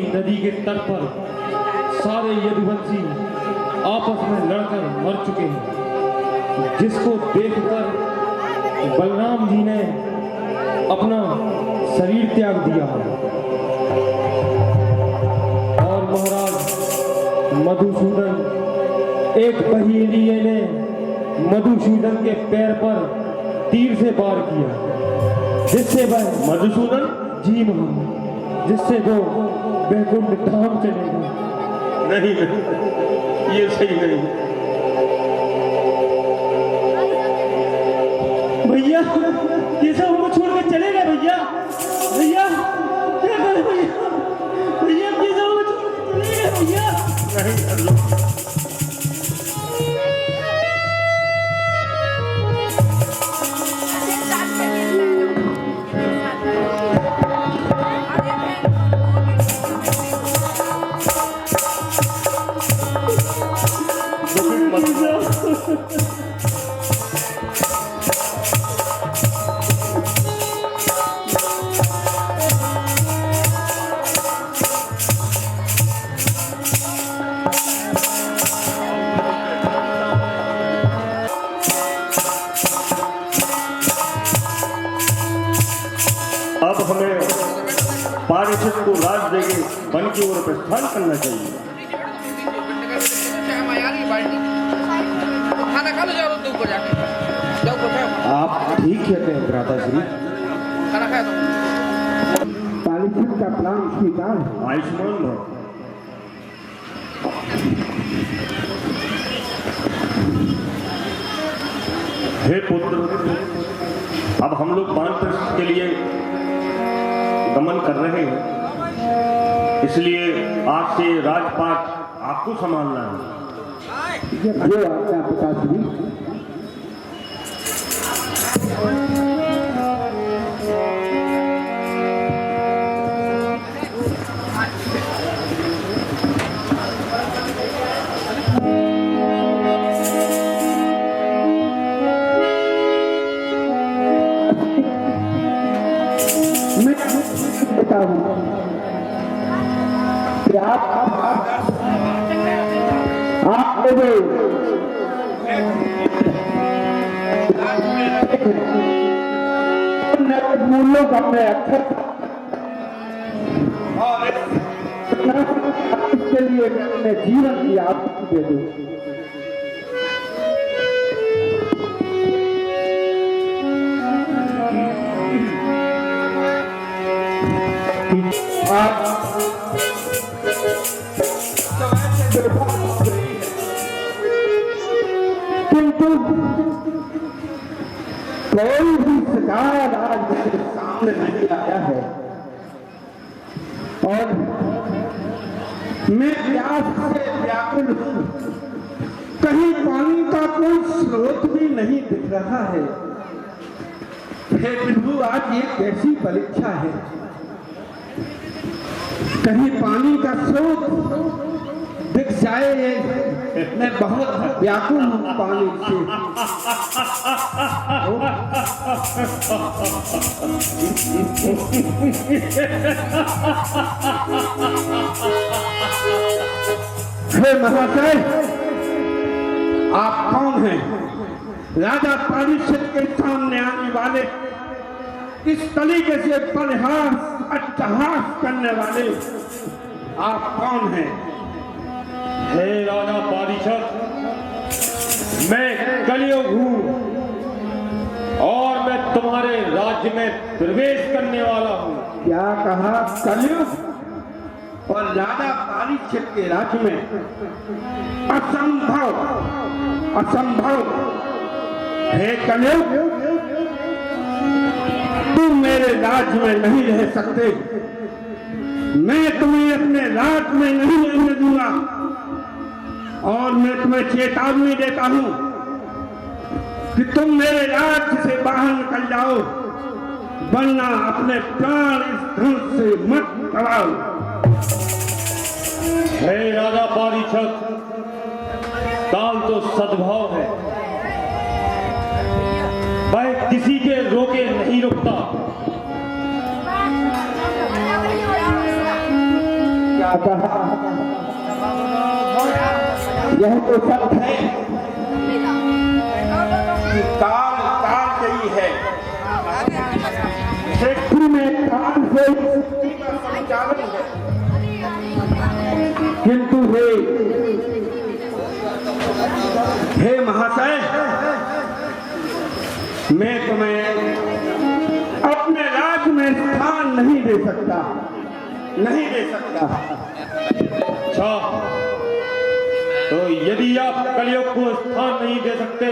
नदी के तट पर सारे यदुवंशी आपस में लड़कर मर चुके हैं, जिसको देखकर बलराम जी ने अपना शरीर त्याग दिया है। और महाराज मधुसूदन, एक बहेलिये ने मधुसूदन के पैर पर तीर से वार किया, जिससे वह मधुसूदन जी महाराज, जिससे वो वैकुंठ धाम चले गए। नहीं नहीं, ये सही नहीं। भैया ये सब हमको छोड़ के चले गए। भैया भैया क्या करें भैया? भैया ये सब हमको छोड़ के चले गए भैया। नहीं अब हमें पारिषद को राज देके वन की ओर प्रस्थान करना चाहिए। आप ठीक कहते हैं भ्राताश्री। पारिषद का प्लान स्वीकार है। आयुष्मान भव। हे पुत्र, अब हम लोग वानप्रस्थ के लिए गमन कर रहे हैं, इसलिए आज से राजपाट आपको संभालना है। जो आपका पिताश्री। मैं कहता हूँ कि आप मूल्यों का अपने अक्षर इसके लिए मैं अपने जीवन की आहुति दे दूं। किंतु कोई भी शिकार आज मेरे सामने नहीं आया है और मैं प्यास से व्याकुल हूं। कहीं पानी का कोई स्रोत भी नहीं दिख रहा है। हे प्रभु, आज ये कैसी परीक्षा है? कहीं पानी का स्रोत दिख जाए। मैं बहुत व्याकुल हूँ पानी से। हे महाशय, आप कौन हैं? राजा पारिषद के सामने आने वाले, इस तरीके से परिहास अट्टहास करने वाले आप कौन हैं? हे राजा पारिषद, मैं कलयुग हूँ और मैं तुम्हारे राज्य में प्रवेश करने वाला हूँ। क्या कहा? कलयुग? और राजा पारिषद के राज्य में? असंभव, असंभव। हे कलयुग, तुम मेरे राज्य में नहीं रह सकते। मैं तुम्हें अपने राज्य में नहीं रहने दूंगा और मैं तुम्हें चेतावनी देता हूं कि तुम मेरे राज्य से बाहर निकल जाओ, वरना अपने प्राण इस धन से मत गवाओ। हे राजा पारिषद, काल तो सद्भाव है, वह किसी के रोके नहीं रुकता। क्या कहा? यह तो सत्य है कि काल काल गई है, सृष्टि में काल से सृष्टि का संचालन है, किंतु हे महाशय, मैं तुम्हें अपने राज्य में स्थान नहीं दे सकता, नहीं दे सकता। अच्छा, तो यदि आप कलयुग को स्थान नहीं दे सकते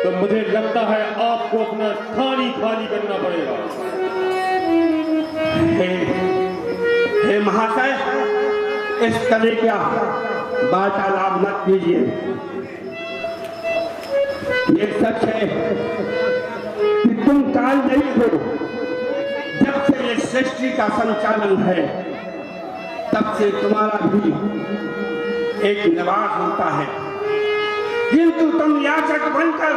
तो मुझे लगता है आपको अपना स्थान ही खाली करना पड़ेगा। हे महाशय, इस तरह का वार्तालाप मत कीजिए। ये सच है कि तुम कालजयी हो। जब से ये सृष्टि का संचालन है तब से तुम्हारा भी एक निवास होता है, किंतु तुम याचक बनकर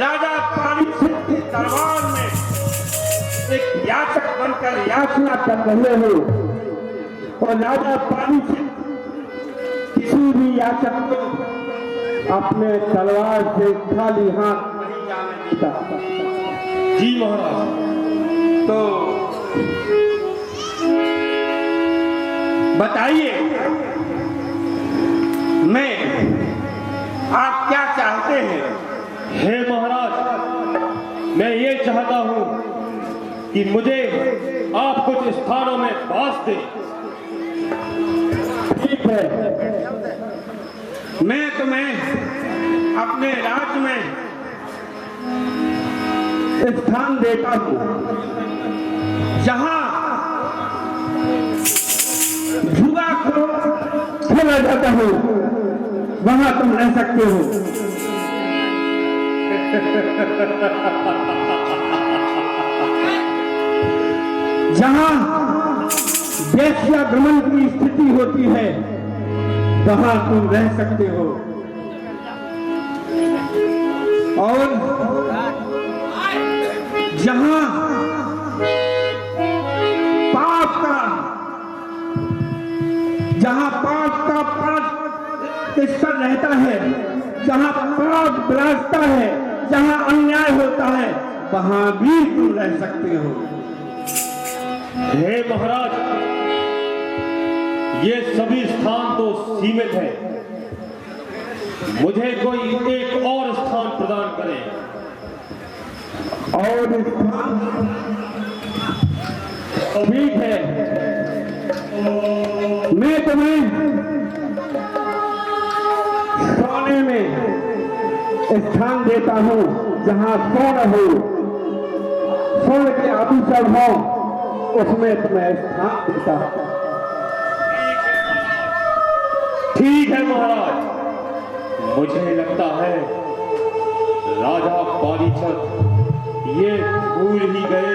राजा परीक्षित के दरबार में एक याचक बनकर याचना कर रहे हो, और राजा परीक्षित किसी भी याचक को अपने तलवार से खाली हाथ नहीं जाने देता। जी महाराज। तो बताइए, मैं आप क्या चाहते हैं? हे महाराज, मैं ये चाहता हूं कि मुझे आप कुछ स्थानों में वास दें। ठीक है, मैं तुम्हें अपने राज्य में स्थान देता हूं, जहां जुआ को खेला जाता हो, वहां तुम रह सकते हो। जहां वेश्या गमन की स्थिति होती है, वहां तुम रह सकते हो। और जहां पाप का पाप स्तर रहता है, जहां पाप विराजता है, जहां अन्याय होता है, वहां भी तुम रह सकते हो। हे महाराज, ये सभी स्थान तो सीमित है, मुझे कोई एक और स्थान प्रदान करें। और स्थान ठीक है, मैं तुम्हें सोने में स्थान देता हूं, जहां सोना हो, सोने के आभूषण हो, उसमें तुम्हें स्थान देता हूं। ठीक है महाराज, मुझे लगता है राजा परीक्षित ये भूल ही गए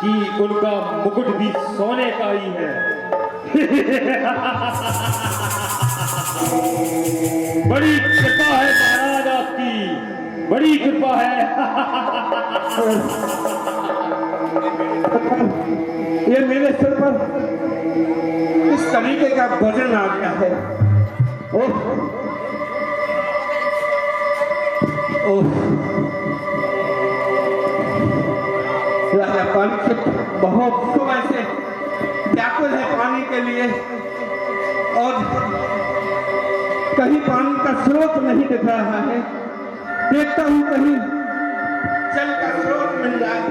कि उनका मुकुट भी सोने का ही है। बड़ी कृपा है महाराज आपकी, बड़ी कृपा है। ये मेरे सिर पर इस तरीके का वजन आ गया है। ओह ओह, राजा परीक्षित बहुत समय से व्याकुल है पानी के लिए, और कहीं पानी का स्रोत नहीं दिख रहा है। देखता हूं कहीं जल का स्रोत मिल जाए।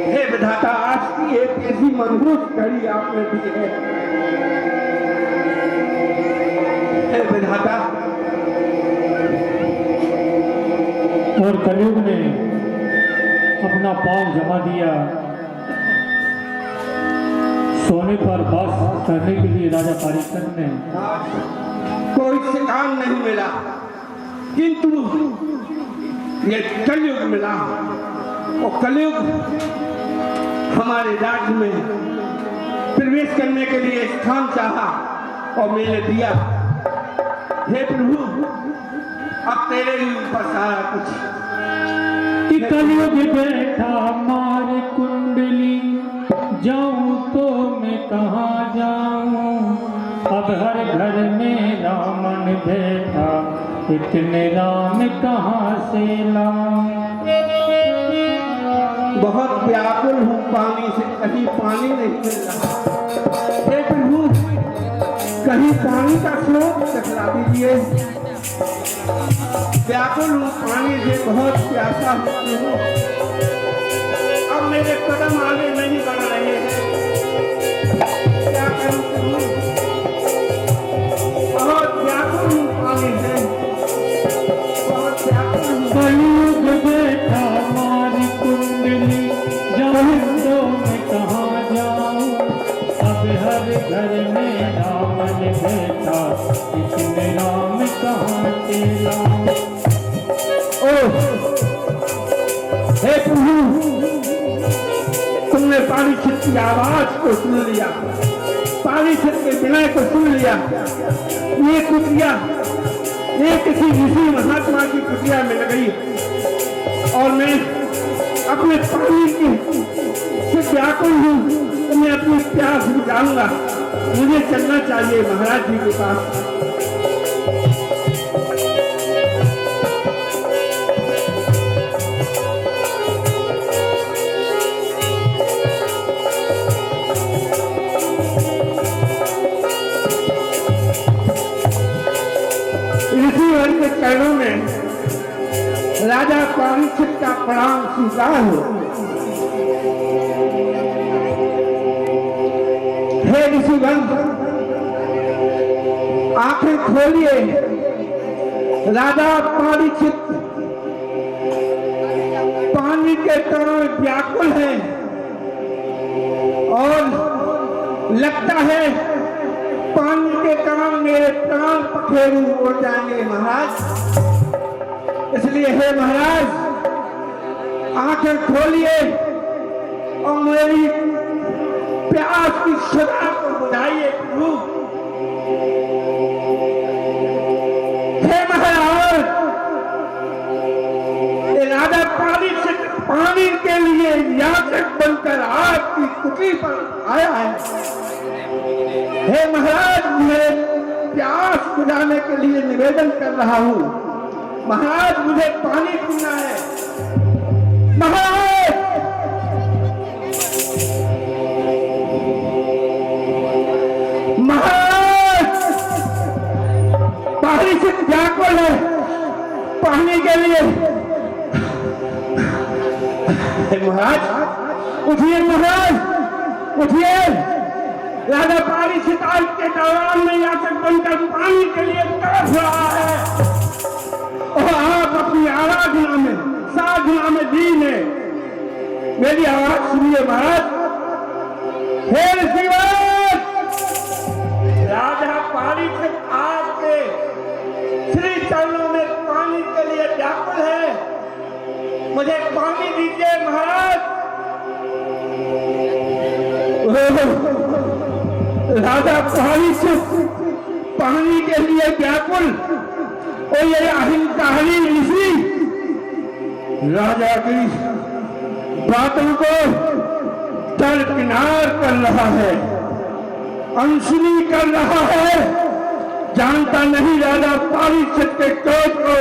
हे विधाता, आज की एक ऐसी मनहूस घड़ी आपने दी है। हे विधाता, और कलयुग ने अपना पांव जमा दिया। सोने पर वास करने के लिए राजा परीक्षित ने कोई शिकार नहीं मिला, किंतु ये कलयुग मिला, और कलयुग हमारे राज्य में प्रवेश करने के लिए स्थान चाहा और मैंने दिया। हे प्रभु, अब तेरे ही ऊपर सारा कुछ। कि कलयुग बैठा मार कुंडली, जाऊं तो मैं कहाँ जाऊं, अब हर घर में रामन बैठा, इतने राम कहाँ से लाऊं। बहुत व्याकुल हूँ पानी से, कहीं पानी नहीं मिल रहा। हे प्रभु, कहीं पानी का स्रोत दिखला दीजिए। व्याकुल हूँ पानी से, बहुत प्यासा हूँ। अब मेरे कदम आगे नहीं बढ़ रहे हैं, क्या करूँ प्रभु? बहुत व्याकुल हूँ पानी से, बहुत व्याकुल हूँ। कलयुग बैठा मारी कुंडली, जाऊं तो मैं कहाँ जाऊं, अब हर घर में रामन बैठा, इतने राम कहाँ से लाऊं। हे प्रभु, तुमने परीक्षित की आवाज को सुन लिया, परीक्षित के विनय को सुन लिया। ये कुटिया, ये किसी ऋषि महात्मा की कुटिया में लग गई, और मैं अपने पानी की से व्याकुल हूँ, तो मैं अपनी प्यास बुझाऊंगा। मुझे चलना चाहिए महाराज जी के पास। के चरणों में राजा परीक्षित का प्रणाम स्वीकार हो। हे ऋषिगण, आंखें खोलिए। राजा परीक्षित पानी के तरह व्याकुल है और लगता है पानी के कारण मेरे प्राण पखेरु हो जाएंगे महाराज। इसलिए हे महाराज, आंखें खोलिए और मेरी प्यास की सदा को बुझाइए प्रभु। हे महाराज, राजा पानी के लिए याचक बनकर आपकी कुटी पर आया है। हे महाराज, मैं प्यास बुझाने के लिए निवेदन कर रहा हूँ। महाराज, मुझे पानी पीना है। महाराज, महाराज, पानी से व्याकुल है, पानी के लिए। महाराज उठिए, महाराज उठिए। राजा परीक्षित आज के दौरान में याचक बनकर पानी के लिए तड़प रहा है और आप अपनी आराधना में, साधना में लीन है। मेरी आवाज सुनिए महाराज। हे ऋषिवर, राजा परीक्षित आपके श्री चरणों में पानी के लिए व्याकुल है। मुझे पानी दीजिए महाराज। राजा परीक्षित पानी के लिए व्याकुल और ये अहंकारी ऋषि राजा की बातों को दरकिनार कर रहा है, अनसुनी कर रहा है। जानता नहीं राजा परीक्षित के क्रोध को,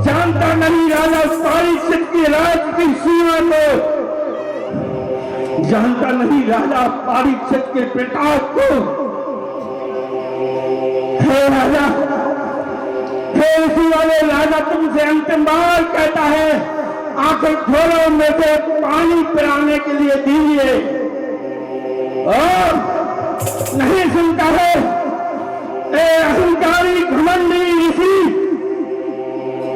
जानता नहीं राजा परीक्षित की राज की सीमा को, जानता नहीं राजा परीक्षित के प्रताप को। हे राजा, हे ऋषि वाले राजा, तुमसे अंतिम बार कहता है, आंखें खोलो, मुझे पानी पिलाने के लिए दीजिए। और नहीं सुनता है। ए अहंकारी घमंडी ऋषि,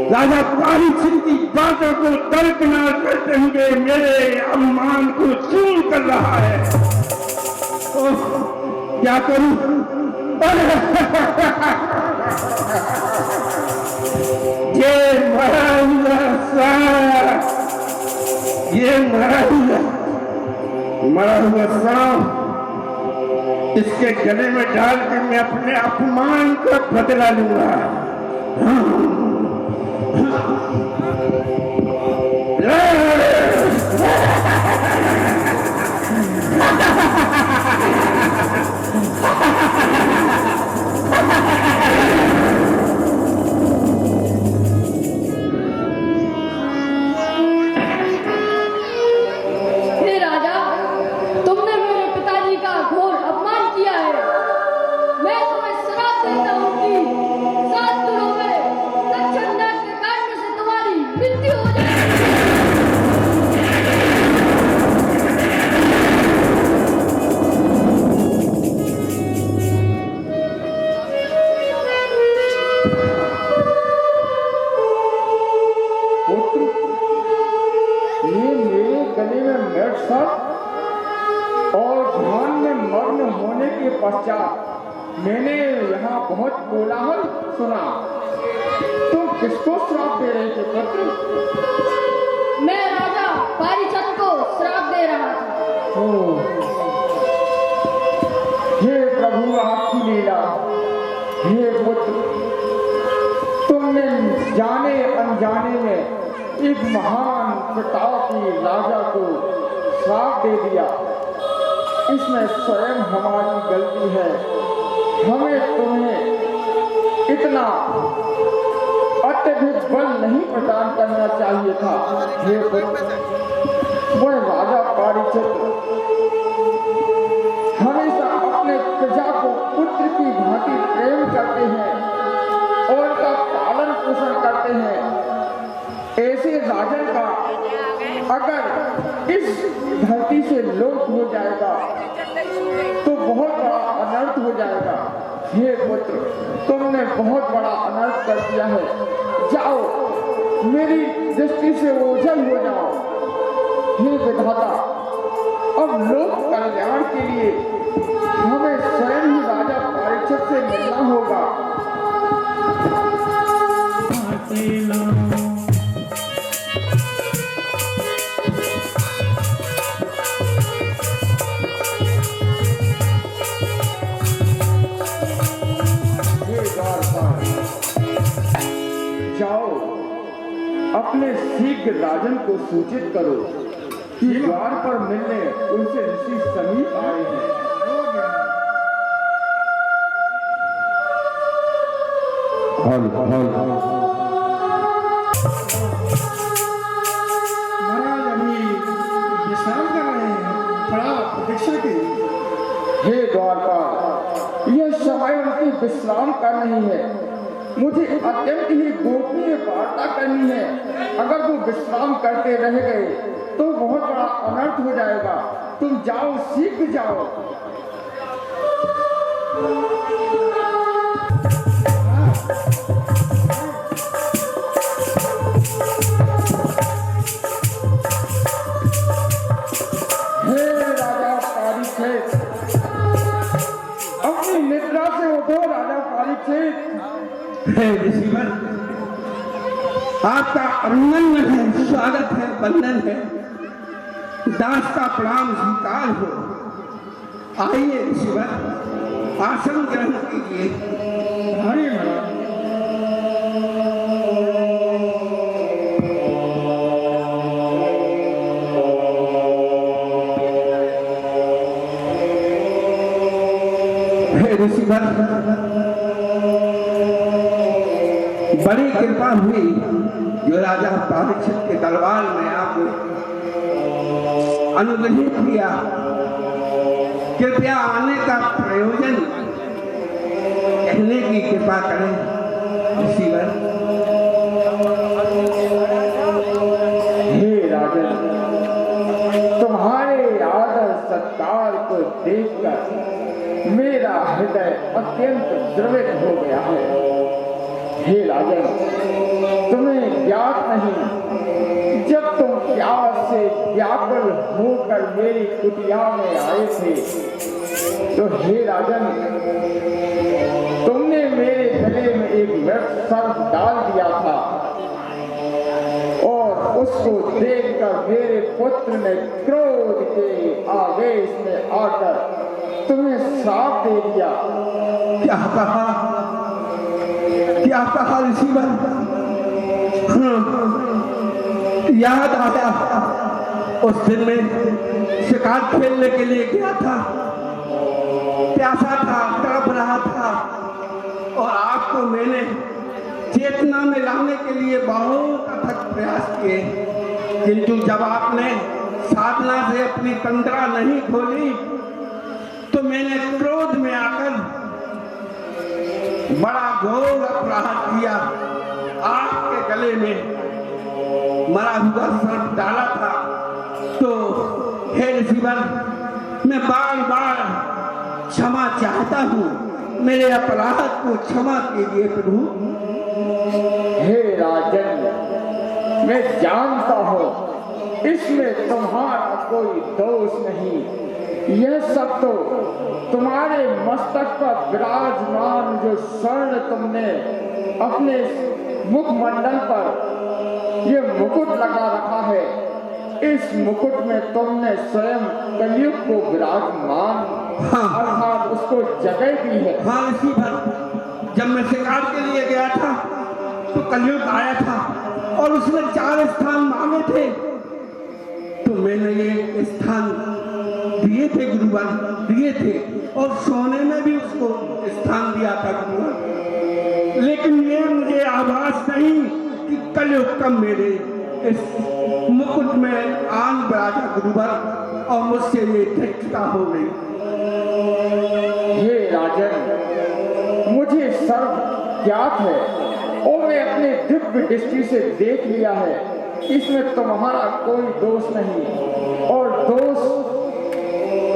राजा परीक्षित की बातों को दरकिनार करते हुए मेरे अभिमान को चूर कर रहा है। ओह, क्या करूं? ये मरा हुआ सांप, इसके गले में डालकर मैं अपने अपमान का बदला लूंगा। गले में मृग सर्प और ध्यान में मग्न होने के पश्चात मैंने यहाँ बहुत कोलाहल सुना। तुम किसको श्राप दे रहे थे पुत्र? मैं राजा पारिचत को श्राप दे रहा था। ओह, हे प्रभु आपकी लीला। हे पुत्र, तुमने जाने अनजाने में एक महान प्रतापी राजा को श्राप दे दिया। इसमें स्वयं हमारी गलती है। हमें तुम्हें इतना अत्यधिक बल नहीं प्रदान करना चाहिए था। हे पुत्र, वह राजा पारिचत हमेशा अपने प्रजा को पुत्र की भांति प्रेम करते हैं और उनका पालन पोषण करते हैं। ऐसे राजन का अगर इस धरती से लोप हो जाएगा तो बहुत बड़ा अनर्थ हो जाएगा। हे पुत्र, तुमने बहुत बड़ा अनर्थ कर दिया है। जाओ, मेरी दृष्टि से ओझल हो जाओ। हे विधाता, अब लोक कल्याण के लिए हमें स्वयं ही राजा पारिचत से मिलना होगा। जाओ, अपने शीघ्र राजन को सूचित करो कि द्वार पर मिलने उनसे ऋषि समीप आए हैं। महाराज अभी विश्राम कर रहे हैं, थोड़ा प्रतीक्षा कीजिए। हे द्वारपाल, यह समय उनकी विश्राम का नहीं है। मुझे अत्यंत ही गोपनीय वार्ता करनी है। अगर वो विश्राम करते रह गए तो बहुत बड़ा अनर्थ हो जाएगा। तुम जाओ, शीघ्र जाओ। हे राजा पारिचत, अपनी निद्रा से उठो राजा पारिचत। हे ऋषिवर, आपका अभिनंदन है, स्वागत है, वंदन है। दास का प्रणाम स्वीकार हो। आइए ऋषिवर, आसन ग्रहण कीजिए। हरे महाराज। हे ऋषिवर, बड़ी कृपा हुई जो राजा पारिचत के दरबार में आपने अनुग्रहित किया। कृपया आने का प्रयोजन कहने की कृपा करें ऋषिवर। हे राजन, तुम्हारे आदर सत्कार को देखकर मेरा हृदय अत्यंत द्रवित हो गया है। हे राजन, तुम्हें ज्ञात नहीं, जब तुम प्यास से व्याकुल होकर मेरी कुटिया में आए थे तो हे राजन, तुमने मेरे गले में एक मृग सर्प डाल दिया था और उसको देखकर मेरे पुत्र ने क्रोध के आवेश में आकर तुम्हें श्राप दे दिया। क्या कहा ऋषिवर? याद आया, उस दिन में शिकार खेलने के लिए गया था, प्यासा था, तड़प रहा था और आपको मैंने चेतना में लाने के लिए बहुत अथक प्रयास किए, किंतु जब आपने साधना से अपनी तंद्रा नहीं खोली तो मैंने क्रोध में आकर बड़ा घोर अपराध किया। आपके गले में मरा हुआ सर्प डाला था। तो हे ऋषिवर, मैं बार बार क्षमा चाहता हूँ, मेरे अपराध को क्षमा कीजिए प्रभु। हे राजन, मैं जानता हूँ इसमें तुम्हारा कोई दोष नहीं। यह सब तो तुम्हारे मस्तक पर विराजमान जो स्वर्ण तुमने अपने मुखमंडल पर ये मुकुट लगा रखा है, इस मुकुट में तुमने स्वयं कलयुग को विराजमान अर्थात उसको जगह दी है। हाँ, इसी बात जब मैं शिकार के लिए गया था तो कलयुग आया था और उसने 4 स्थान मांगे थे, तो मैंने ये स्थान दिए थे गुरुवर, दिए थे, और सोने में भी उसको स्थान दिया था गुरुवर। लेकिन ये मुझे आभास नहीं कि कलयुग कब मेरे इस मुकुट में आन बराजा गुरुवर और मुझसे ये धृष्टता हो गई। ये राजन, मुझे सर्व ज्ञात है और मैं अपने दिव्य दृष्टि से देख लिया है, इसमें तुम्हारा कोई दोष नहीं। और दोष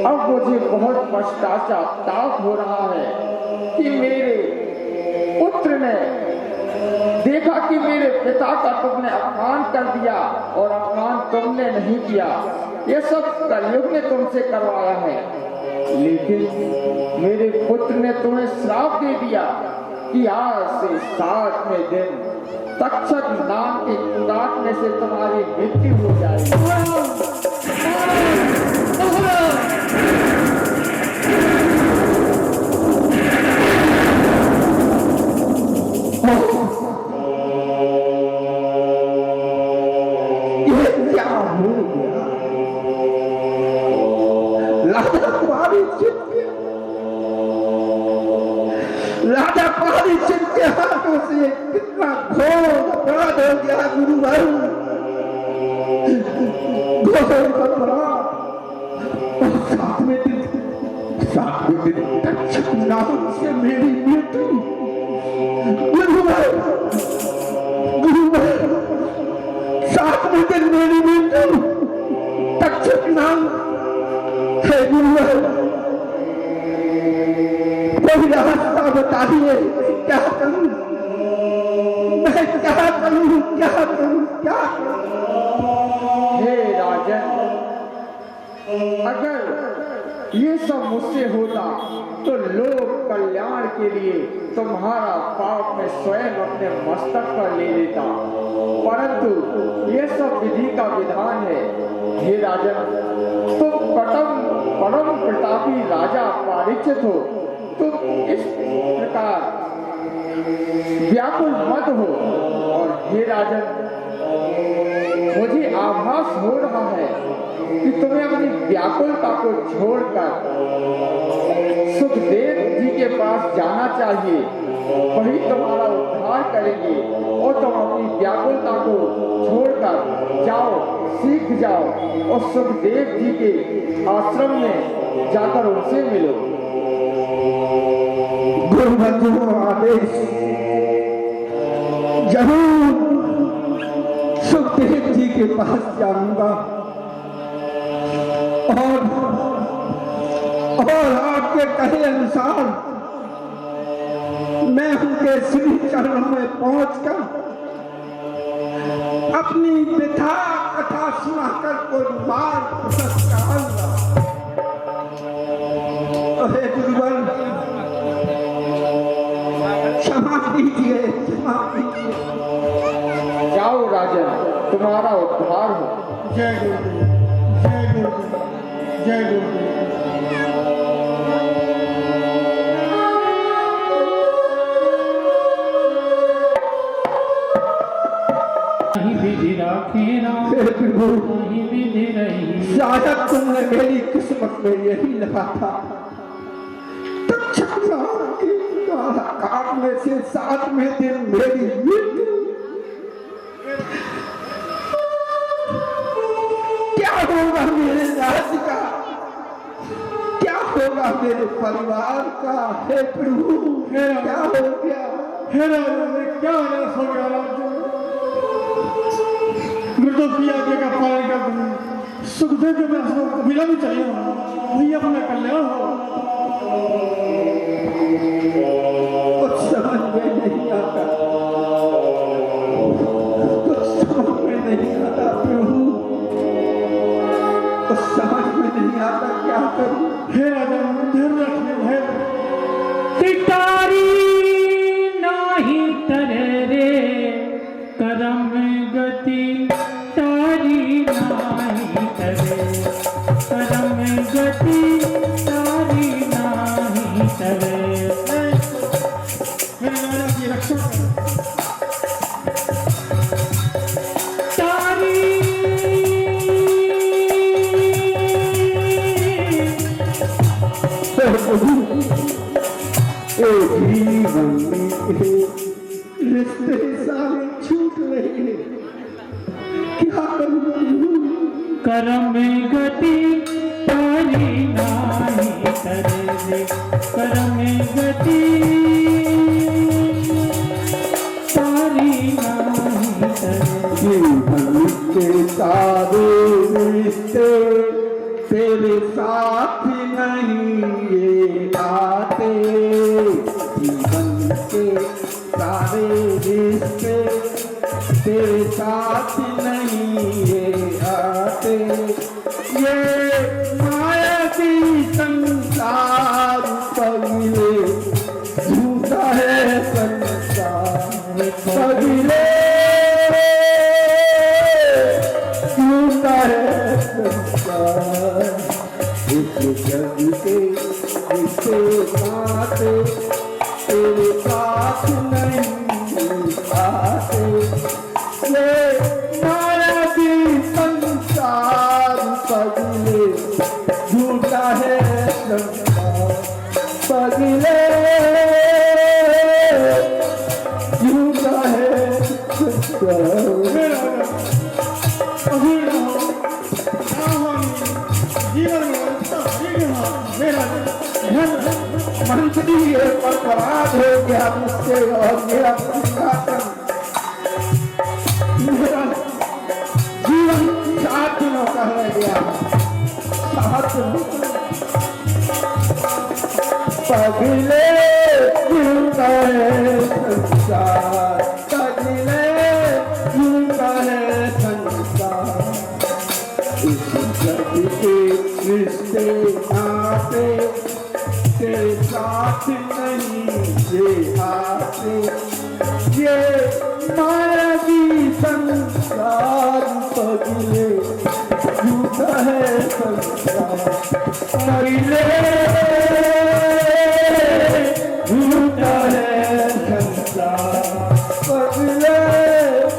अब मुझे बहुत पश्चाताप हो रहा है कि मेरे पुत्र ने देखा कि मेरे पिता का तुमने अपमान कर दिया, और अपमान तुमने नहीं किया, यह सब कलयुग ने तुमसे करवाया है। लेकिन मेरे पुत्र ने तुम्हें श्राप दे दिया कि आज से 7वें दिन तक्षक नाम के काटने से तुम्हारी मृत्यु हो जाएगी। राजा परीक्षित के हाथों से कितना घोर अपराध हो गया गुरुवर, घोर अपराध। और 7वें दिन तक्षक नाम से मेरी मृत्यु। गुरुवर 7वें दिन मेरी मृत्यु तक्षक नाम है। गुरुवर कोई रास्ता बताइए, क्या करूं मैं, क्या करूं, क्या करूं, क्या करूं? हे राजन, अगर ये सब मुझसे होता तो लोक कल्याण के लिए तुम्हारा पाप मैं स्वयं अपने मस्तक पर ले लेता, परंतु यह सब विधि का विधान है। हे राजन, तुम परम प्रतापी राजा परीक्षित हो, तुम इस प्रकार व्याकुल मत हो। और हे राजन, मुझे आभास हो रहा है कि तुम्हें अपनी व्याकुलता को छोड़कर सुखदेव जी के पास जाना चाहिए, वही तुम्हारा उद्धार करेंगे। और तुम अपनी व्याकुलता को छोड़कर जाओ, सीख जाओ और सुखदेव जी के आश्रम में जाकर उनसे मिलो। गुरुवर जो आदेश, जरूर सुखदेव जी के पास जाऊंगा और आपके कहे अनुसार मैं उनके श्री चरणों में पहुंचकर अपनी व्यथा कथा सुनाकर कोई मार्ग कराऊंगा। हे गुरुवर क्षमा कीजिए, क्षमा कीजिए। जाओ राजन, तुम्हारा उद्धार हो। जय गुरुदेव, जय गुरुदेव, जय गुरुदेव। शायद तुमने मेरी किस्मत में यही लिखा था, काटने से 7वें दिन मेरी मृत्यु। क्या होगा मेरे राज्य का, क्या होगा मेरे परिवार का? हे प्रभु, क्या हो गया? हे राजा, क्या हो गया राज्य? गुरुदेव की आज्ञा का पालन कर दूं, सुखदेव के पास मिला भी चाहिए, वही अपना कल्याण हो। कुछ समझ में नहीं आता, कुछ समझ में नहीं आता प्रभु। कुछ समझ में नहीं आता क्या करूं। हे राजा धैर्य रखिए धैर्य। तिटारी नाही तरे रे करम गति तारी नाही तरे करम गति तारी नाही तरे। मेरे राजा की रक्षा करो। तारी जीवन में रिश्ते सारे छूट रहे हैं, क्या करूं। करम गति तारी नाही तरे रे करम गति तारी नाही तरे। जीवन के सारे रिश्ते तेरे साथ नहीं ये आते। जीवन के सारे रिश्ते तेरे साथ नहीं ये आते। ये माया की संसार पगले झूठा है संसार पगले झूठा है संसार। इस जग के रिश्ते नाते तेरे साथ नहीं आते। ये माया की संसार पगले झूठा है संसार पगले झूठा है संसार। हे राजा अधीर न हो, सावधानी जीवन में अच्छा ठीक है। हे राजा मंत्री ये अपराध हो गया मुझसे और मेरा सिंहासन मेरा जीवन साथ न रह गया साथ पगले झूठा है संसार पगले झूठा है संसार। इस जग के रिश्ते नाते तेरे साथ नहीं ये आते। ये माया की संसार पगले झूठा है संसार पगले झूठा है संसार पगले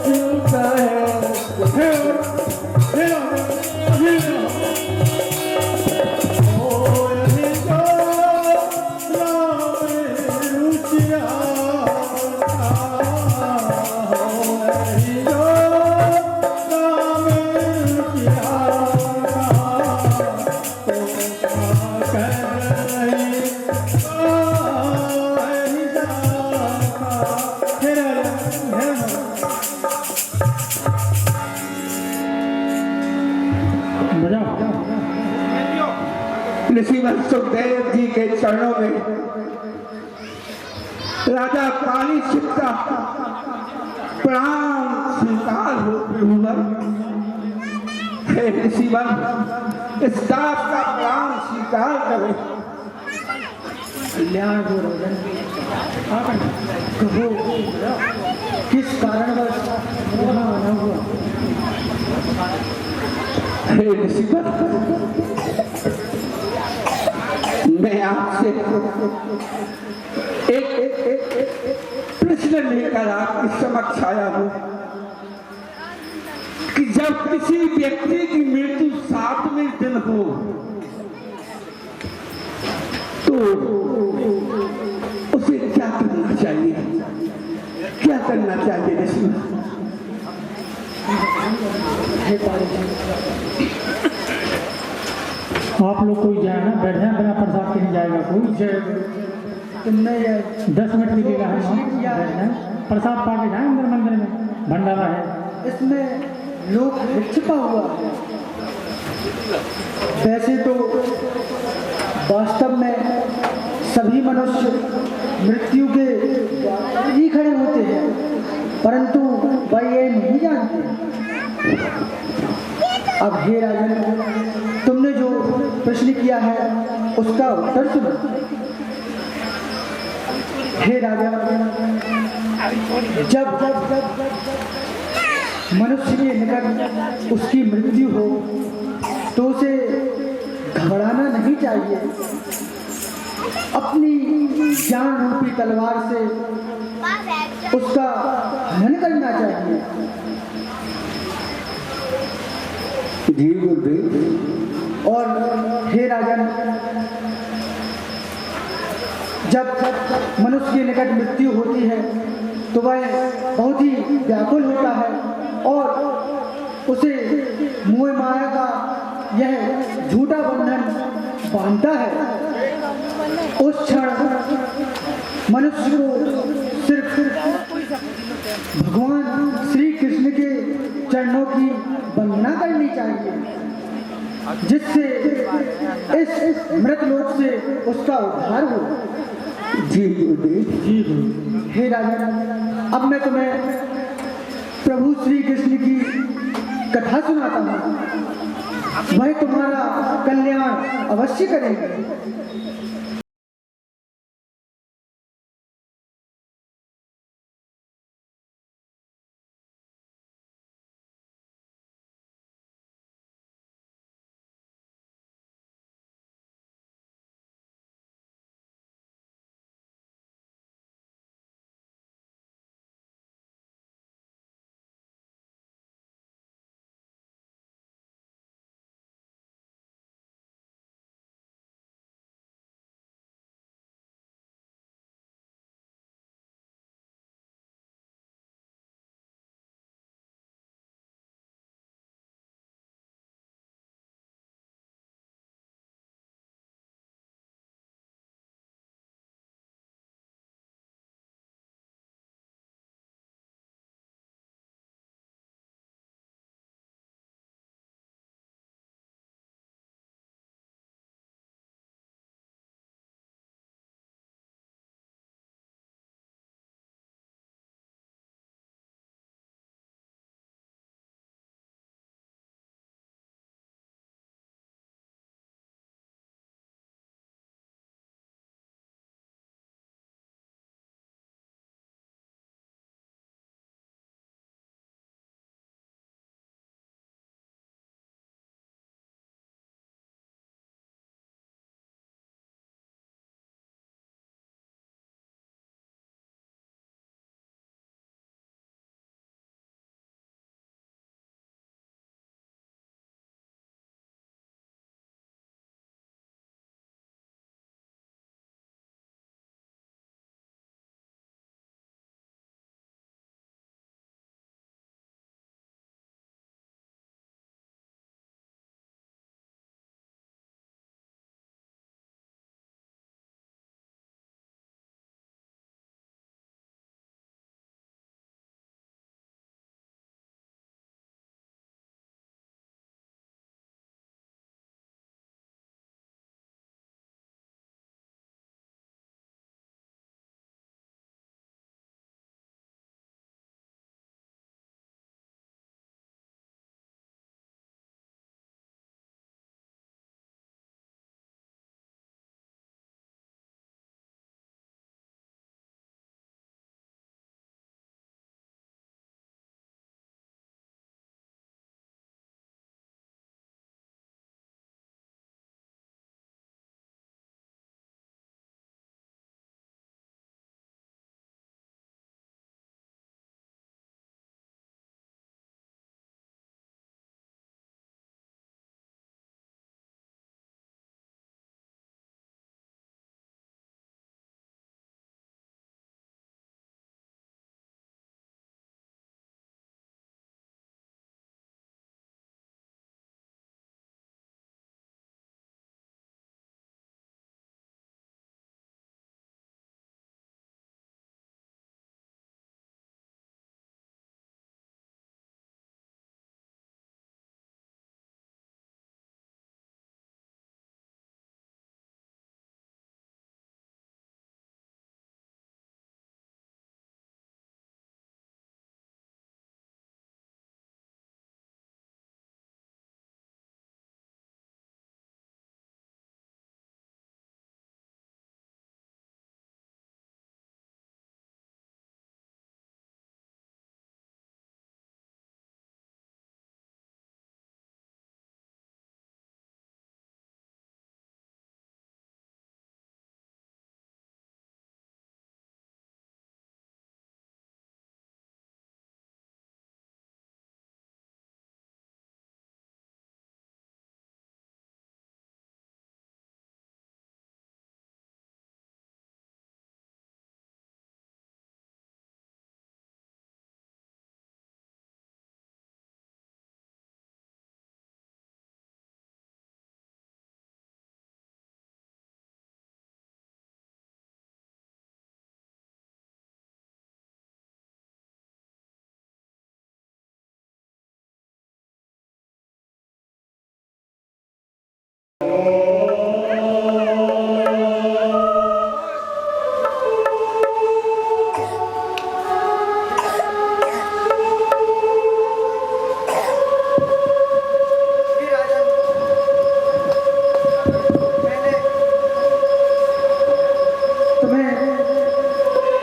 झूठा है। हे राजा अधीर न हो। ऋषिवर सुखदेव जी के चरणों में राजा परीक्षित का प्रणाम स्वीकार होते हुए हे ऋषिवर इस दास का प्रणाम स्वीकार करें। कल्याण हो रोजन कहो किस कारणवश यहाँ आना हुआ। हे ऋषिवर मैं आपसे एक प्रश्न लेकर आपके समक्ष आया हूं कि जब किसी व्यक्ति की मृत्यु 7वें दिन हो तो उसे क्या करना चाहिए, क्या करना चाहिए ऋषि? आप लोग कोई जाए ना, बैठ जाए, बिना प्रसाद के नहीं जाएगा कोई। तुमने 10 मिनट लगेगा, हम प्रसाद पा के जाए अंदर मंदिर में, भंडारा है। इसमें लोग छिपा हुआ है। वैसे तो वास्तव में सभी मनुष्य मृत्यु के ही खड़े होते हैं, परंतु वह ये नहीं जानते। अब हे राजन, प्रश्न किया है उसका उत्तर सुनो। हे राजा, जब मनुष्य के निकट उसकी मृत्यु हो तो उसे घबराना नहीं चाहिए, अपनी जान रूपी तलवार से उसका हनन करना चाहिए। जी गुरुदेव। और हे राजन, जब मनुष्य के निकट मृत्यु होती है तो वह बहुत ही व्याकुल होता है और उसे मोह माया का यह झूठा बंधन बांधता है। उस क्षण मनुष्य को सिर्फ भगवान श्री कृष्ण के चरणों की वंदना करनी चाहिए, जिससे इस मृतलोक से उसका उद्धार हो। जी गुरुदेव। जी गुरु। हे राजा, अब मैं तुम्हें प्रभु श्री कृष्ण की कथा सुनाता हूँ, वह तुम्हारा कल्याण अवश्य करेंगे।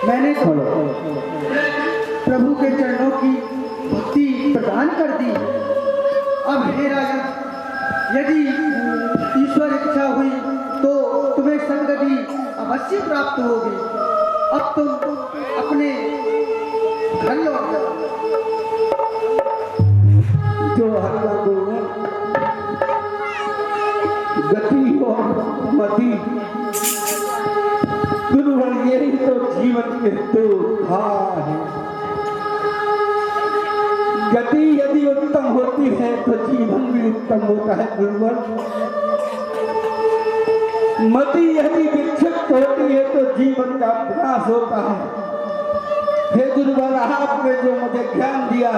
मैंने प्रभु के चरणों की भक्ति प्रदान कर दी। अब हे राजन, यदि ईश्वर इच्छा हुई तो तुम्हें सदगति अवश्य प्राप्त होगी। अब तुम अपने घर लौट जाओ। जो हल्ला गुरुवर, गति और मति गुरुवर, यही तो जीवन के दो भाव है। गति यदि उत्तम होती है तो जीवन भी उत्तम होता है गुरुवर। मति यदि विक्षिप्त होती है तो जीवन का विनाश होता है। हे गुरुवर, आपने जो मुझे ज्ञान दिया,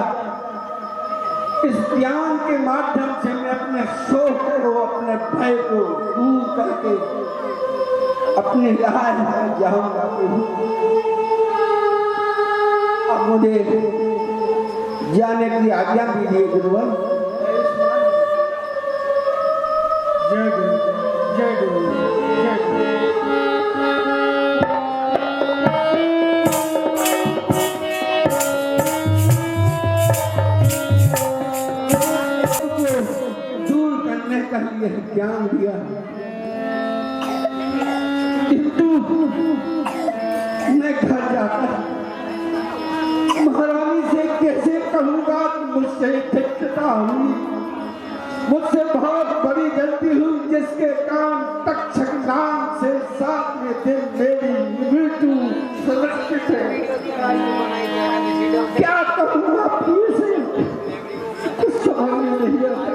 इस ज्ञान के माध्यम से मैं अपने शोक को, अपने भय को दूर करके अपने राज में जाऊंगा प्रभु। अब मुझे जाने की आज्ञा दीजिए गुरुवर। जय गुरु, जय गुरु, जय दूर करने का यह ज्ञान दिया, किंतु मैं घर जाकर महारानी से कैसे कहूंगा कि मुझसे धिक्कता हुई, मुझसे बहुत बड़ी गलती हुई, जिसके कारण तक्षक नाम से साथ में थे मेरी मृत्यु सुरक्षित है। क्या कहूंगा फिर से, कुछ समझ में नहीं आता।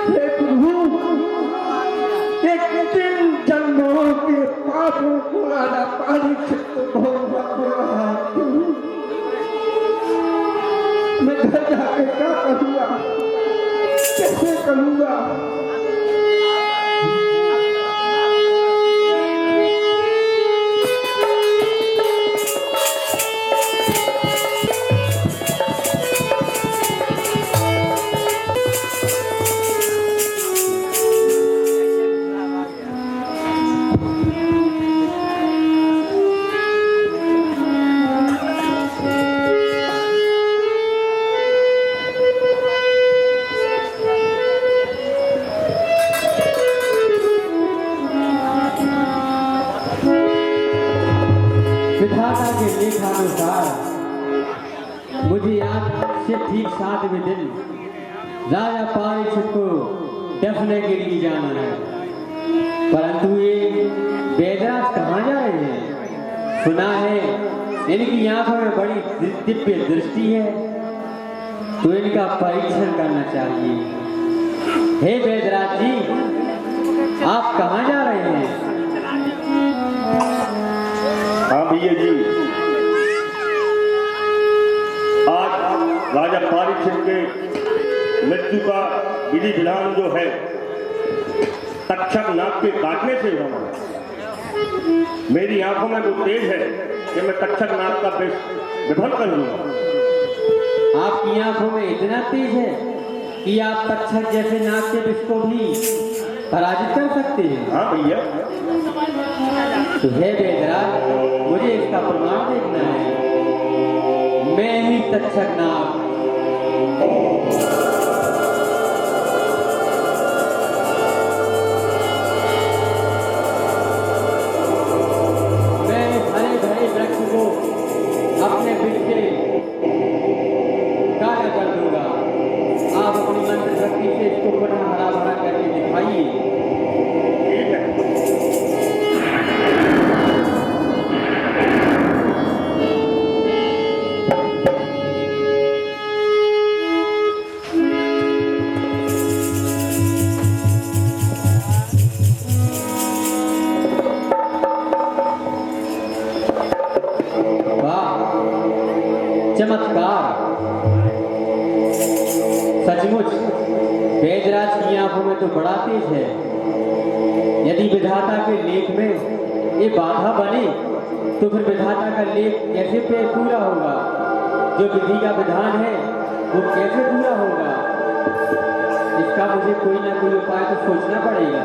हे प्रभु, एक दिन जन्मों के पापों को आना पानी भोगना पड़ रहा है। मैं घर जाके क्या करूंगा, कैसे करूंगा? विधाता के लेखानुसार मुझे आज से ठीक 7वें दिन राजा परीक्षित को देखने के लिए जाना है, परंतु ये वेदराज कहाँ जा रहे हैं? सुना है इनकी आंखों में बड़ी दिव्य दृष्टि है, तो इनका परीक्षण करना चाहिए। हे वेदराज जी, आप कहाँ जा रहे हैं? हाँ भैया जी, आज राजा परीक्षित के मृत्यु का विधि विधान जो है तक्षक नाग के काटने से हुआ है। मेरी आंखों में वो तेज है कि मैं तक्षक नाग का विफल कर लूंगा। आपकी आंखों में इतना तेज है कि आप तक्षक जैसे नाग के विष को भी पराजित कर सकते हैं। हाँ भैया। तो हे वेदराज, मुझे इसका प्रमाण देखना है। मैं ही तक्षक नाग। मैं हरे भरे वृक्ष को अपने विष से कार्य कर दूंगा। आप अपनी मंत्र शक्ति से इसको पुनः हरा भरा करके दिखाइए। चमत्कार, सचमुच वेदराज की आंखों राह में तो बड़ा तेज है। यदि विधाता के लेख में ये बाधा बने तो फिर विधाता का लेख कैसे पे पूरा होगा? जो विधि का विधान है वो कैसे पूरा होगा? इसका मुझे कोई ना कोई उपाय तो सोचना पड़ेगा।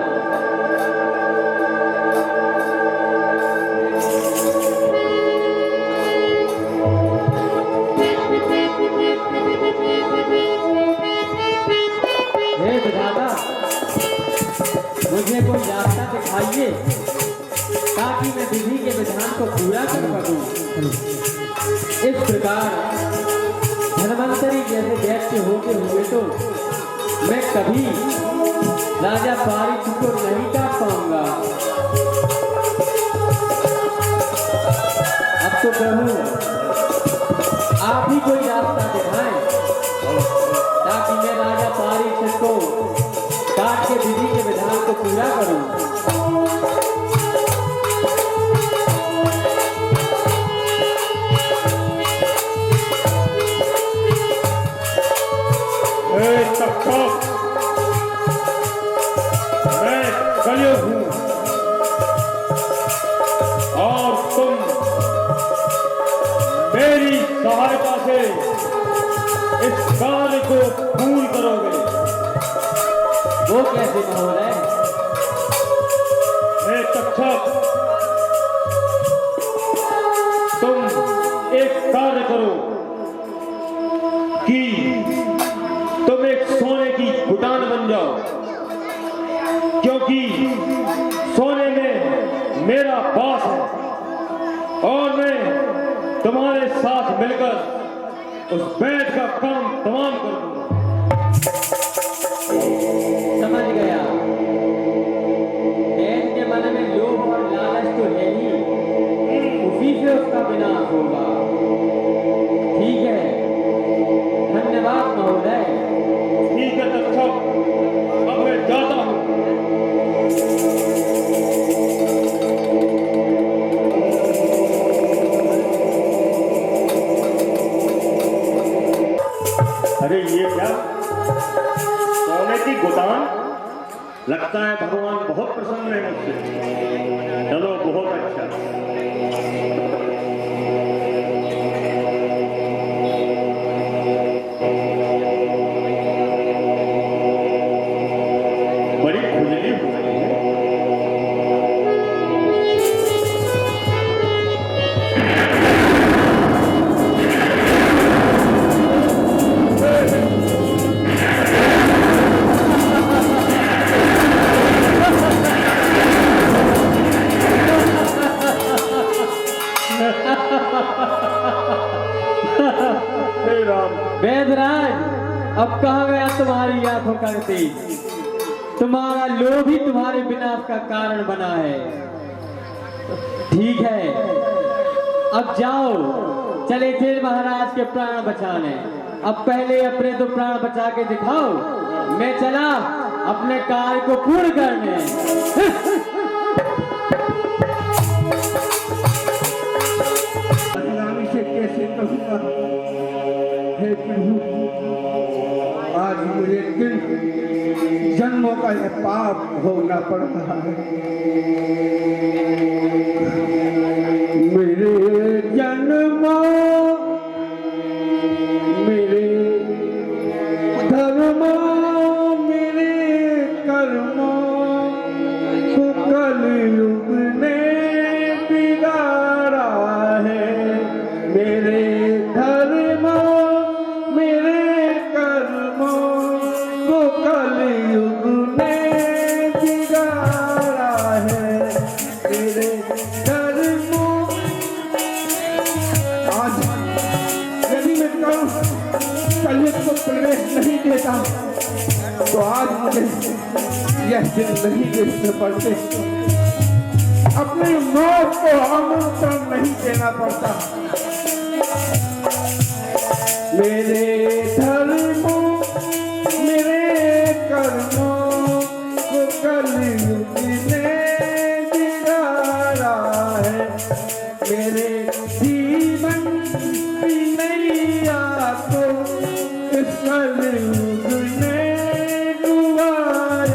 हे विधाता, मुझे कोई रास्ता दिखाइए ताकि मैं विधि के विधान को पूरा कर सकूं। इस प्रकार धनवंतरी जैसे दैत्य होते हुए तो मैं कभी राजा पारीक्षित को नहीं काट पाऊंगा। अब तो प्रभु आप ही कोई रास्ता दिखाएं ताकि मैं राजा पारीक्षित को काट के विधि के विधान को पूरा करूं। मैं कलयुग हूं और तुम मेरी सहायता से इस कार्य को पूर्ण करोगे। वो कैसे महोदय? हे तक्षक, तुम एक कार्य करो कि तुम एक सोने की घुटान बन जाओ, क्योंकि सोने में मेरा वास है और मैं तुम्हारे साथ मिलकर उस बैठ का काम तमाम कर दूंगा। समझ गया। दैत्य के मन में लोभ और लालच तो है ही, उसी से उसका विनाश होगा। ठीक है, धन्यवाद महोदय। ठीक है तक्षक, अब मैं जाता हूं। अरे ये क्या? सोने की गुदान? लगता है भगवान बहुत प्रसन्न है मुझसे। चलो, बहुत अच्छा। बड़ी खुजली हो रही है। वेदराज, अब कहाँ गया तुम्हारी आंखों का तेज? तुम्हारा लोभ ही तुम्हारे विनाश का कारण बना है। ठीक है, अब जाओ, चले थे महाराज के प्राण बचाने। अब पहले अपने तो प्राण बचा के दिखाओ, मैं चला अपने कार्य को पूर्ण करने। बदनामी से कैसे कहूँगा? हे प्रभु, आज मुझे किन जन्मों का यह पाप भोगना पड़ रहा है। मेरे जन्मों, मेरे धर्मों, मेरे कर्मों को कलयुग ने बिगाड़ा है। मेरे धर्मों, मेरे कर्मों को कलयुग ने बिगाड़ा है। मेरे धर्मों, आज यदि मैं कलयुग को प्रवेश नहीं देता तो आज मुझे यह दिन नहीं देखने पड़ते, अपनी मौत को आमंत्रण नहीं देना पड़ता। मेरे धर्मों, मेरे कर्मों को कलयुग ने बिगाड़ा है। मेरे जीवन की नैया को इस कलयुग ने डुबाया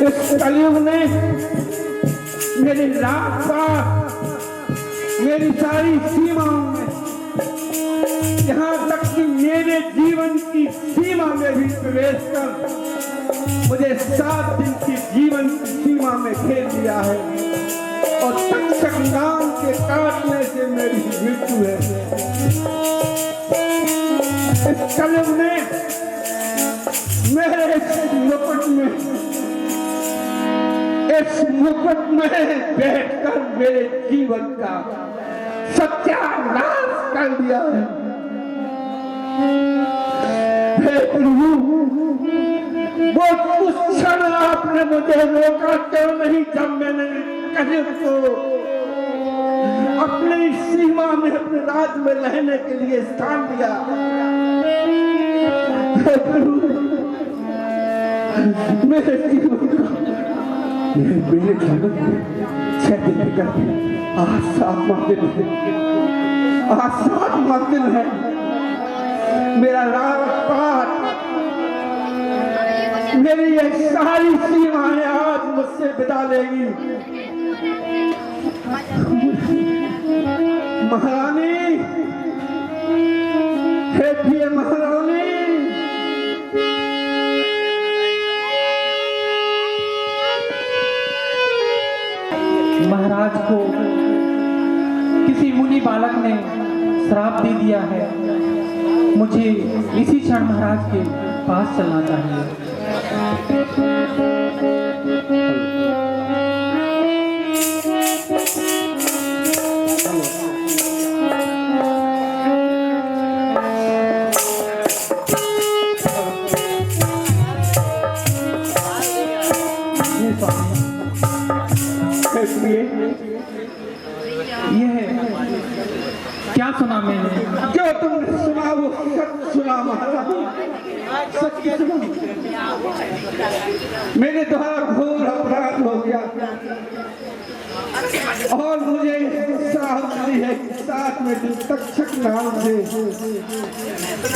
इस कलयुग ने मेरी रात का मेरी सारी सीमाओं में, यहाँ तक कि मेरे जीवन की सीमा में भी प्रवेश कर मुझे 7 दिन की जीवन की सीमा में घेर दिया है और तक्षक नाम के काटने से मेरी मृत्यु है। इस कलयुग ने मेरे इस मुकुट में बैठकर मेरे जीवन का सत्यानाश कर दिया है। हे प्रभु, वो उस क्षण आपने मुझे रोका क्यों नहीं जब मैंने कलयुग को अपनी सीमा में अपने राज में रहने के लिए स्थान दिया। हे प्रभु, मेरे जीवन का मेरे जीवन में 6 दिन करके आज 7वां दिन है, आज 7वां दिन है। मेरा राजपाट, मेरी ये सारी सीमाएं आज मुझसे बिता लेगी। महारानी, हे प्रिय महारानी, महाराज को किसी मुनि बालक ने श्राप दे दिया है। मुझे इसी क्षण महाराज के पास चलना चाहिए। क्या सुना मैंने? जो तुमने सुना वो सच सुना महाराज, सच सुना। मेरे द्वारा घोर अपराध हो गया और मुझे साहब मिली है कि 7 में दिन तक्षक नाम से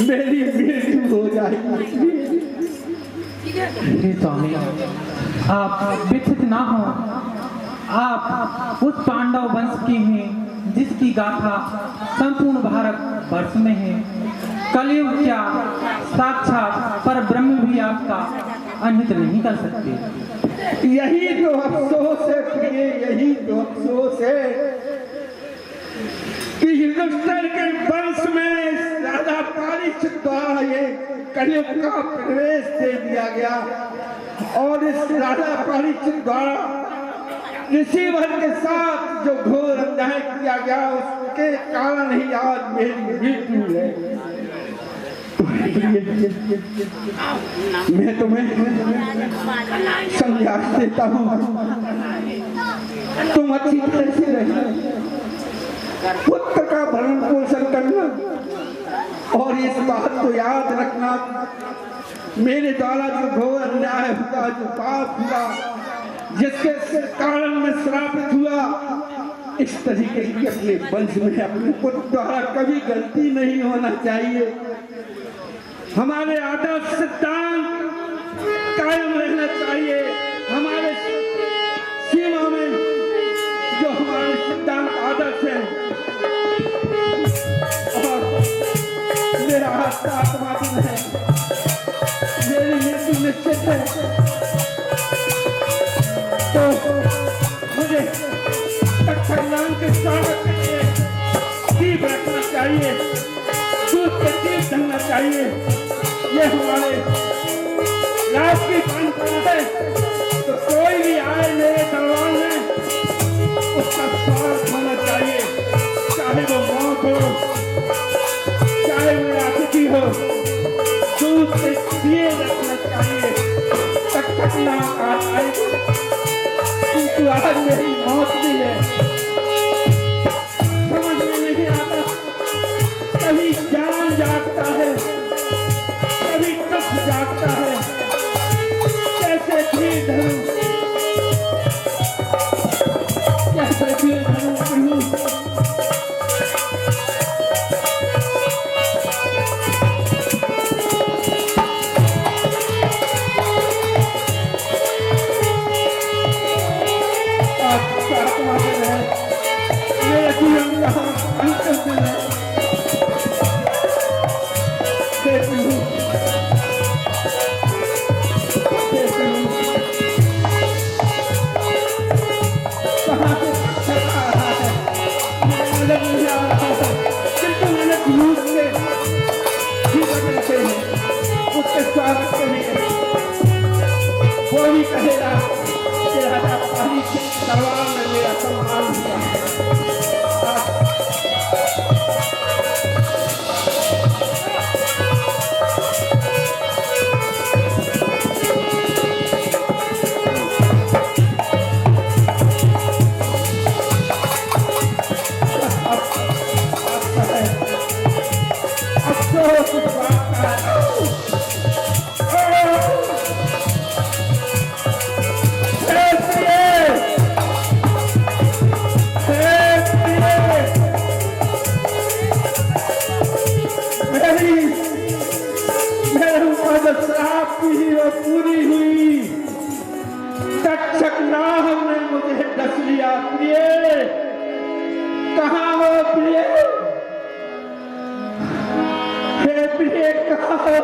मेरी मृत्यु हो जाएगी। हे स्वामी, आप व्यथित ना हो। आप उस पांडव वंश के हैं जिसकी गाथा संपूर्ण भारत वर्ष में है। कलयुग क्या, साक्षात पर ब्रह्म भी आपका अनहित नहीं कर सकते। यही तो अफसोस है प्रिय, यही तो अफसोस है कि युधिष्ठिर के वंश में राजा पारीक्षित द्वारा ये कलयुग का प्रवेश दे दिया गया और इस राजा पारीक्षित द्वारा ऋषिवर के साथ जो घोर अन्याय किया गया उसके कारण ही आज मेरी मृत्यु है। मैं तुम्हें संन्यास देता हूँ, तुम अच्छी तरह से रहे, पुत्र का भरण पोषण करना और इस बात को याद रखना, मेरे द्वारा जो घोर अन्याय हुआ, जो पाप हुआ, जिसके कारण मैं श्रापित हुआ, इस तरीके की अपने वंश में अपने पुत्र द्वारा कभी गलती नहीं होना चाहिए। हमारे आदर्श सिद्धांत कायम रहना चाहिए। हमारे सीमा में जो हमारे सिद्धांत आदर्श है और मेरा आत्मा दिन है, मेरी मृत्यु निश्चित है, तो मुझे तक्षक नाम के स्वागत के लिए दीप रखना चाहिए, दूध के दीप ढलना चाहिए। ये हमारे राज की परंपरा है। तो कोई भी आए मेरे दरबार में उसका स्वागत होना चाहिए, चाहे वो मौत हो, चाहे मेरा अतिथि हो, दूध के दिए रखना चाहिए। तक्षक नाम आज आए तो आज मेरी मौत भी है। समझ में नहीं आता, कभी ज्ञान जागता है, कभी दुख जागता है, कैसे धीर धरूं, कैसे धीर धरूं प्रभु। स्वागत करेंगे। वो भी कहेगा कि राजा पारीक्षित तलवार ने मेरा सम्मान किया। पूरी हुई तक्षक नाह ने मुझे डस लिया। प्रिय कहाँ हो प्रिय? हे प्रिय कहाँ हो?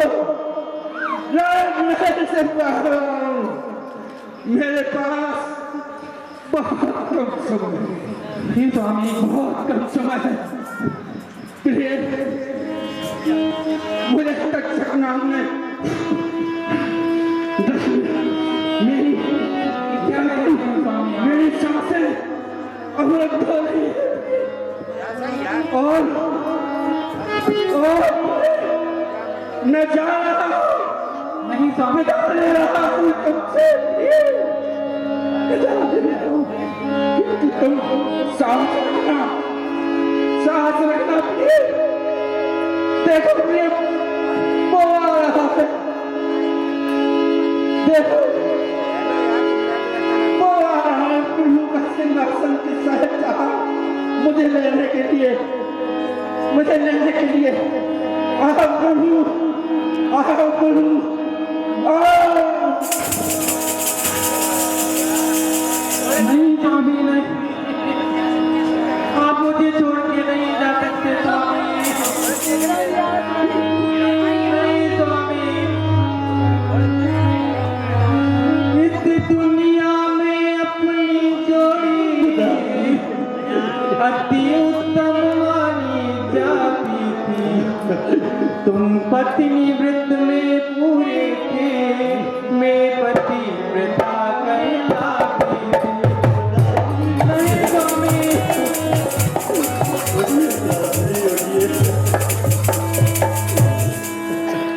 राजमहल से बाहर आओ। मेरे पास बहुत कम समय है। फिर तो हमें बहुत कम समय है। प्रिय मुझे तक्षक नाम ने मेरी सांसें अवरुद्ध हो रही है और मैं जा रहा हूँ। नहीं स्वामी, जा रहा हूँ तुमसे। तुम साहस रखना प्रिय। देखो प्रिय वो आ रहा है। देखो वो आ रहा है। प्रभु का सिंहासन के शहंशाह मुझे लेने के लिए आओ प्रभु, आओ प्रभु, आओ। नहीं स्वामी नहीं, आप मुझे छोड़ के नहीं जा सकते स्वामी। नहीं स्वामी, इस दुनिया में अपनी जोड़ी अति उत्तम मानी जाती थी। तुम पत्नी वृत्त में पूरे थे, मैं पति वृथा कहलाती थी। नहीं स्वामी,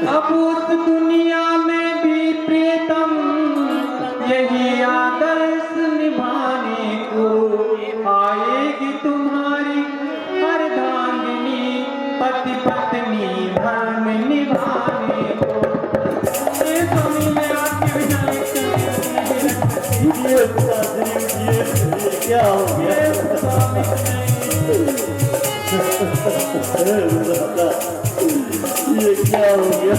अब उस दुनिया में भी प्रियतम यही आदर्श निभाने को आएगी तुम्हारी अर्धांगिनी, पति पत्नी धर्म निभाने को। ये स्वामी मैं आपके बिना क्या हो गया? ये क्या हो गया?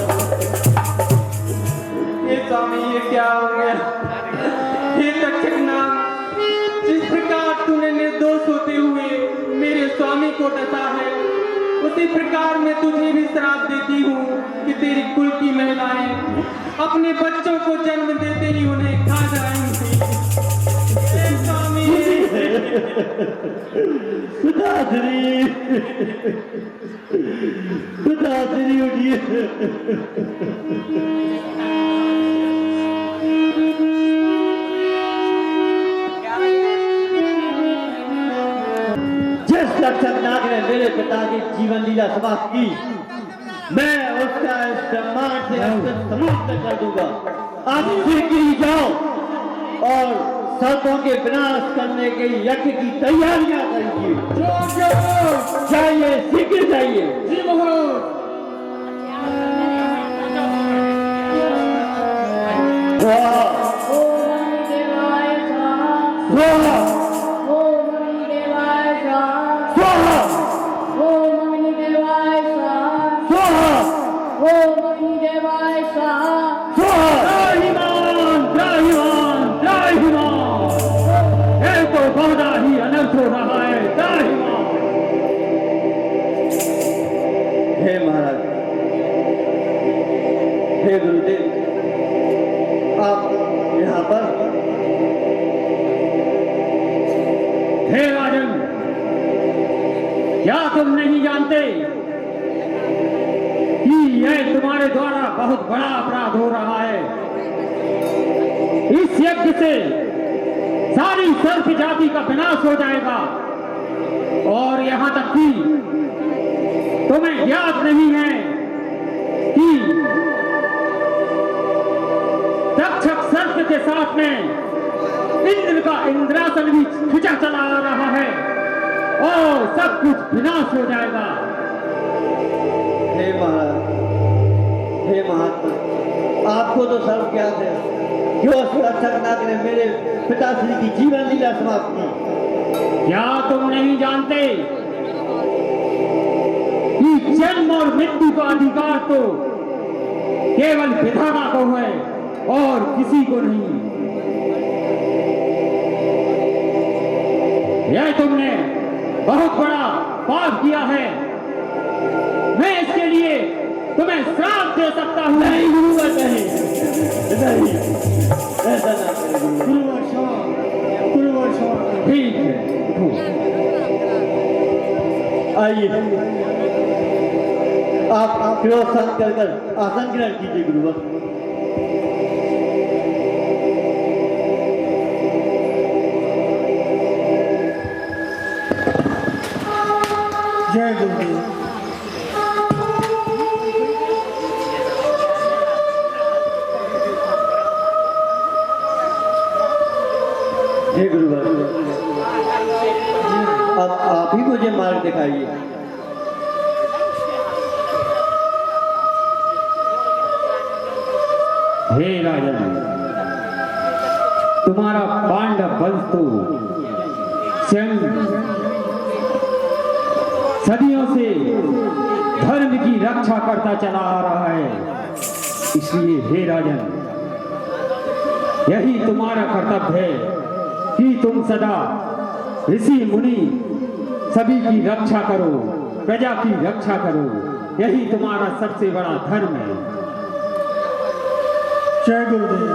ये स्वामी ये क्या हो गया? ये तक्षक नाम जिस प्रकार तूने निर्दोष होते हुए मेरे स्वामी को डसा है, उसी प्रकार मैं तुझे भी श्राप देती हूँ कि तेरी कुल की महिलाएं अपने बच्चों को जन्म देते ही उन्हें खा जाएंगी। ये स्वामी पिताश्री उठिए। जिस तक्षक नाग ने मेरे पिता की जीवन लीला समाप्त की, मैं उसका इस ब्रह्मांड से समाप्त कर दूंगा। आप गिर जाओ और सर्पों के विनाश करने के यज्ञ की तैयारियां करिए। जाइए, शीघ्र जाइए। जी महाराज। हे महाराज, हे गुरुदेव, आप यहाँ पर? हे राजन, क्या तुम नहीं जानते कि यह तुम्हारे द्वारा बहुत बड़ा अपराध हो रहा है। इस यज्ञ से सारी सर्प जाति का विनाश हो जाएगा और यहां तक कि तुम्हें ज्ञात नहीं है कि तक्षक सर्प के साथ में इंद्र का इंद्रासन भी खिंचा चला आ रहा है और सब कुछ विनाश हो जाएगा। हे महाराज, हे महात्मा, आपको तो सब ज्ञात है क्यों तक्षकनाग ने मेरे पिताश्री की जीवन लीला समाप्त की। क्या तुम नहीं जानते कि जन्म और मृत्यु का अधिकार तो केवल विधाता को है और किसी को नहीं। यह तुमने बहुत बड़ा पाप किया है। मैं इसके लिए तुम्हें श्राप दे सकता हूं। नहीं गुरुवर, नहीं, ऐसा ना करें गुरुवर। ठीक है, आइए, आप क्रोध शांत कर आसन ग्रहण कीजिए गुरुवर। जय गुरुदेव। हे गुरुवर, अब आप ही मुझे मार्ग दिखाइए। हे राजन, तुम्हारा पांडव वंश तो स्वयं सदियों से धर्म की रक्षा करता चला आ रहा है। इसलिए हे राजन, यही तुम्हारा कर्तव्य है कि तुम सदा ऋषि मुनि सभी की रक्षा करो, प्रजा की रक्षा करो। यही तुम्हारा सबसे बड़ा धर्म है। जय गुरुदेव,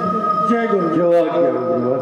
जय गुरुदेव। जो गुरुवर।